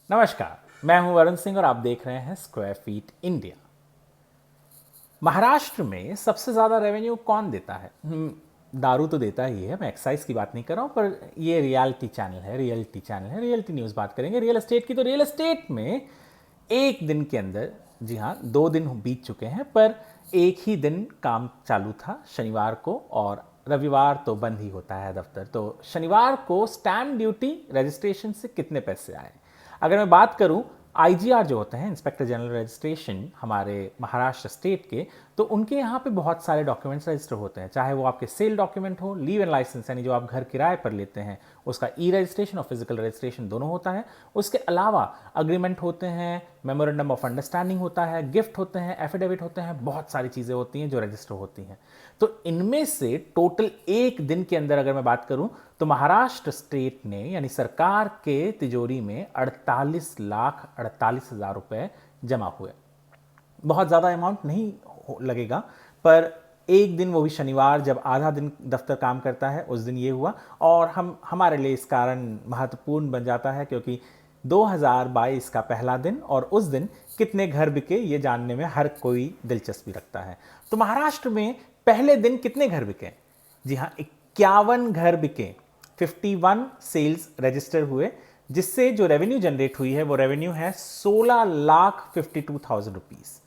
नमस्कार, मैं हूं वरुण सिंह और आप देख रहे हैं स्क्वायर फीट इंडिया। महाराष्ट्र में सबसे ज़्यादा रेवेन्यू कौन देता है? दारू तो देता ही है, मैं एक्साइज की बात नहीं कर रहा हूं, पर ये रियलिटी न्यूज़ बात करेंगे रियल एस्टेट की। तो रियल एस्टेट में एक दिन के अंदर, जी हाँ, 2 दिन बीत चुके हैं, पर एक ही दिन काम चालू था शनिवार को, और रविवार तो बंद ही होता है दफ्तर। तो शनिवार को स्टैम्प ड्यूटी रजिस्ट्रेशन से कितने पैसे आए? अगर मैं बात करूं, आईजीआर जो होते हैं, इंस्पेक्टर जनरल रजिस्ट्रेशन, हमारे महाराष्ट्र स्टेट के, तो उनके यहाँ पे बहुत सारे डॉक्यूमेंट्स रजिस्टर होते हैं, चाहे वो आपके सेल डॉक्यूमेंट हो, लीव एंड लाइसेंस यानी जो आप घर किराए पर लेते हैं उसका ई रजिस्ट्रेशन और फिजिकल रजिस्ट्रेशन दोनों होता है। उसके अलावा अग्रीमेंट होते हैं, मेमोरेंडम ऑफ अंडरस्टैंडिंग होता है, गिफ्ट होते हैं, एफिडेविट होते हैं, बहुत सारी चीज़ें होती हैं जो रजिस्टर होती हैं। तो इनमें से टोटल एक दिन के अंदर अगर मैं बात करूं, तो महाराष्ट्र स्टेट ने यानी सरकार के तिजोरी में 48,48,000 रुपए जमा हुए। बहुत ज़्यादा अमाउंट नहीं लगेगा, पर एक दिन, वो भी शनिवार, जब आधा दिन दफ्तर काम करता है, उस दिन ये हुआ। और हमारे लिए इस कारण महत्वपूर्ण बन जाता है क्योंकि 2022 का पहला दिन और उस दिन कितने घर बिके ये जानने में हर कोई दिलचस्पी रखता है। तो महाराष्ट्र में पहले दिन कितने घर बिके? जी हाँ, 51 घर बिके, 51 सेल्स रजिस्टर हुए, जिससे जो रेवेन्यू जनरेट हुई है वो रेवेन्यू है 16,52,000 रुपीज़।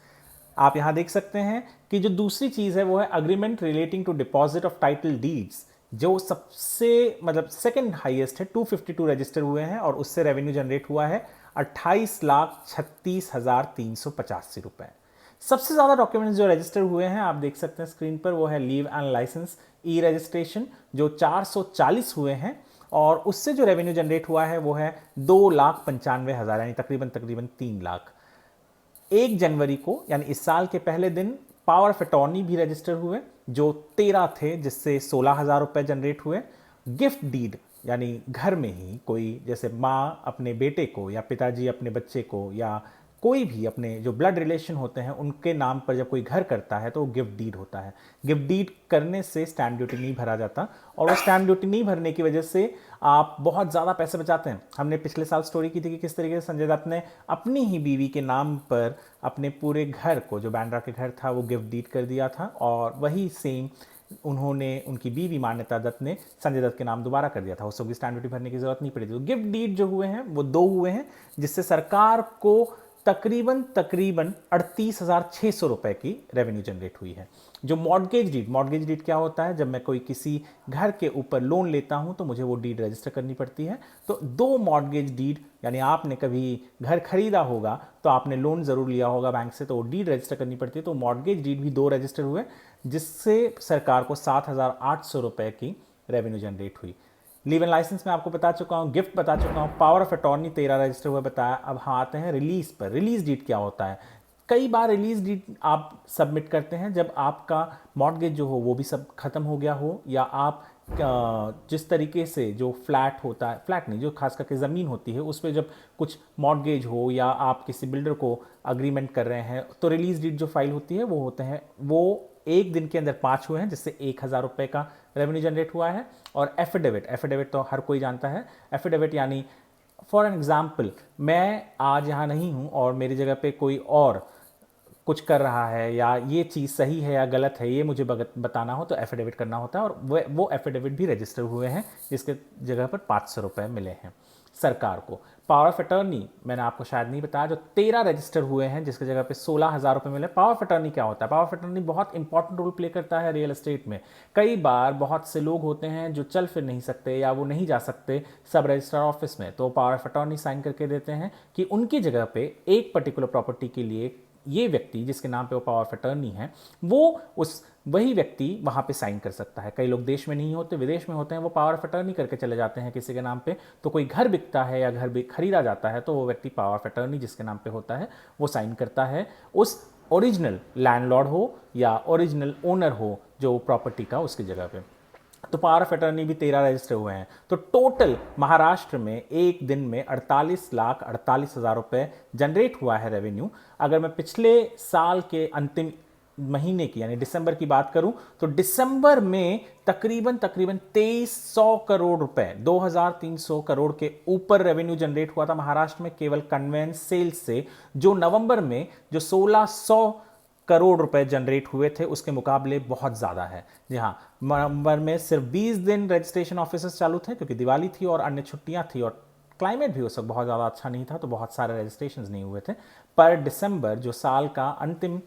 आप यहां देख सकते हैं कि जो दूसरी चीज है वो है agreement relating to deposit of title deeds, जो सबसे मतलब सेकंड हाईएस्ट है, 252 रजिस्टर हुए हैं और उससे रेवेन्यू जनरेट हुआ है 28,36,385 रुपए। सबसे ज्यादा डॉक्यूमेंट्स जो रजिस्टर हुए हैं आप देख सकते हैं स्क्रीन पर, वो है leave and licence e registration, जो 440 हुए हैं, और उससे जो रेवेन्यू जनरेट हुआ है वो है 2,95,000 यानी तकरीबन 3 लाख। 1 जनवरी को यानी इस साल के पहले दिन पावर ऑफ अटॉर्नी भी रजिस्टर हुए, जो 13 थे, जिससे 16,000 रुपए जनरेट हुए। गिफ्ट डीड यानी घर में ही कोई, जैसे माँ अपने बेटे को या पिताजी अपने बच्चे को या कोई भी अपने जो ब्लड रिलेशन होते हैं उनके नाम पर जब कोई घर करता है तो वो गिफ्ट डीड होता है। गिफ्ट डीड करने से स्टैम्प ड्यूटी नहीं भरा जाता, और वो स्टैम्प ड्यूटी नहीं भरने की वजह से आप बहुत ज़्यादा पैसे बचाते हैं। हमने पिछले साल स्टोरी की थी कि किस तरीके से संजय दत्त ने अपनी ही बीवी के नाम पर अपने पूरे घर को, जो बांद्रा के घर था, वो गिफ्ट डीड कर दिया था, और वही सेम उन्होंने, उनकी बीवी मान्यता दत्त ने संजय दत्त के नाम दोबारा कर दिया था। उसको भी स्टैम्प ड्यूटी भरने की जरूरत नहीं पड़ी थी। तो गिफ्ट डीड जो हुए हैं वो 2 हुए हैं, जिससे सरकार को तकरीबन 38,600 रुपए की रेवेन्यू जनरेट हुई है। जो मॉर्गेज डीड क्या होता है? जब मैं कोई किसी घर के ऊपर लोन लेता हूं तो मुझे वो डीड रजिस्टर करनी पड़ती है। तो 2 मॉर्गेज डीड, यानी आपने कभी घर खरीदा होगा तो आपने लोन जरूर लिया होगा बैंक से, तो वो डीड रजिस्टर करनी पड़ती है। तो मॉर्गेज डीड भी 2 रजिस्टर हुए, जिससे सरकार को 7,800 रुपए की रेवेन्यू जनरेट हुई। लीव एंड लाइसेंस में आपको बता चुका हूँ, गिफ्ट बता चुका हूँ, पावर ऑफ अटॉर्नी 13 रजिस्टर हुआ बताया। अब हाँ, आते हैं रिलीज पर। रिलीज डीड क्या होता है? कई बार रिलीज डीड आप सबमिट करते हैं जब आपका मॉर्गेज जो हो वो भी सब खत्म हो गया हो, या आप जिस तरीके से जो फ्लैट होता है, फ्लैट नहीं, जो खास करके ज़मीन होती है, उस पर जब कुछ मॉर्गेज हो, या आप किसी बिल्डर को अग्रीमेंट कर रहे हैं, तो रिलीज डीड जो फाइल होती है वो होते हैं, वो एक दिन के अंदर 5 हुए हैं, जिससे 1,000 रुपये का रेवेन्यू जनरेट हुआ है। और एफिडेविट तो हर कोई जानता है। एफिडेविट यानी, फॉर एन एग्जाम्पल, मैं आज यहाँ नहीं हूँ और मेरी जगह पे कोई और कुछ कर रहा है, या ये चीज़ सही है या गलत है ये मुझे बताना हो, तो एफिडेविट करना होता है, और वो एफिडेविट भी रजिस्टर हुए हैं, जिसके जगह पर 500 रुपये मिले हैं सरकार को। पावर ऑफ अटर्नी मैंने आपको शायद नहीं बताया, जो 13 रजिस्टर हुए हैं, जिसकी जगह पे 16,000 रुपये मिले। पावर ऑफ अटर्नी क्या होता है? पावर ऑफ अटर्नी बहुत इंपॉर्टेंट रोल प्ले करता है रियल एस्टेट में। कई बार बहुत से लोग होते हैं जो चल फिर नहीं सकते, या वो नहीं जा सकते सब रजिस्ट्रार ऑफिस में, तो पावर ऑफ अटर्नी साइन करके देते हैं कि उनकी जगह पे एक पर्टिकुलर प्रॉपर्टी के लिए ये व्यक्ति जिसके नाम पे वो पावर ऑफ अटर्नी है, वो वही व्यक्ति वहां पे साइन कर सकता है। कई लोग देश में नहीं होते, विदेश में होते हैं, वो पावर ऑफ अटर्नी करके चले जाते हैं किसी के नाम पे। तो कोई घर बिकता है या घर भी खरीदा जाता है, तो वो व्यक्ति पावर ऑफ अटर्नी जिसके नाम पे होता है वो साइन करता है, उस ओरिजिनल लैंडलॉर्ड हो या ओरिजिनल ओनर हो जो प्रॉपर्टी का, उसकी जगह पे। तो पावर ऑफ अटर्नी भी 13 रजिस्टर हुए हैं। तो टोटल महाराष्ट्र में एक दिन में 48,48,000 रुपए जनरेट हुआ है रेवेन्यू। अगर मैं पिछले साल के अंतिम महीने की यानी दिसंबर की बात करूं तो दिसंबर में तकरीबन 2300 करोड़ रुपए, 2300 करोड़ के ऊपर रेवेन्यू जनरेट हुआ था महाराष्ट्र में केवल कन्वेंस सेल्स से, जो नवंबर में जो 1600 करोड़ रुपए जनरेट हुए थे उसके मुकाबले बहुत ज्यादा है। जी हाँ, नवंबर में सिर्फ 20 दिन रजिस्ट्रेशन ऑफिसेस चालू थे क्योंकि दिवाली थी और अन्य छुट्टियां थी और क्लाइमेट भी उस वक्त बहुत ज़्यादा अच्छा नहीं था, तो बहुत सारे रजिस्ट्रेशंस नहीं हुए थे। पर दिसंबर जो साल का अंतिम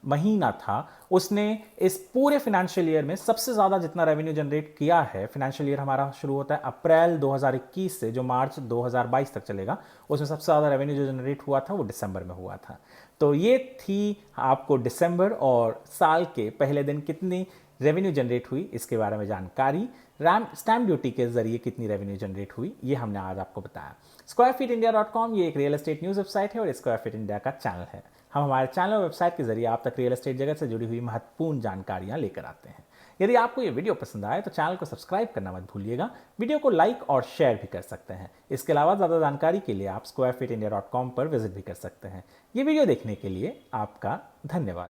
महीना था उसने इस पूरे फाइनेंशियल ईयर में सबसे ज़्यादा जितना रेवेन्यू जनरेट किया है। फाइनेंशियल ईयर हमारा शुरू होता है अप्रैल 2021 से जो मार्च 2022 तक चलेगा, उसमें सबसे ज़्यादा रेवेन्यू जो जनरेट हुआ था वो दिसंबर में हुआ था। तो ये थी आपको दिसंबर और साल के पहले दिन कितनी रेवेन्यू जनरेट हुई इसके बारे में जानकारी। स्टैम्प ड्यूटी के जरिए कितनी रेवेन्यू जनरेट हुई ये हमने आज आपको बताया। squarefeetindia.com ये एक रियल एस्टेट न्यूज़ वेबसाइट है और स्क्वायर फीट इंडिया का चैनल है। हम हमारे चैनल और वेबसाइट के जरिए आप तक रियल एस्टेट जगत से जुड़ी हुई महत्वपूर्ण जानकारियां लेकर आते हैं। यदि आपको ये वीडियो पसंद आए तो चैनल को सब्सक्राइब करना मत भूलिएगा। वीडियो को लाइक और शेयर भी कर सकते हैं। इसके अलावा ज़्यादा जानकारी के लिए आप squarefeetindia.com पर विजिट भी कर सकते हैं। ये वीडियो देखने के लिए आपका धन्यवाद।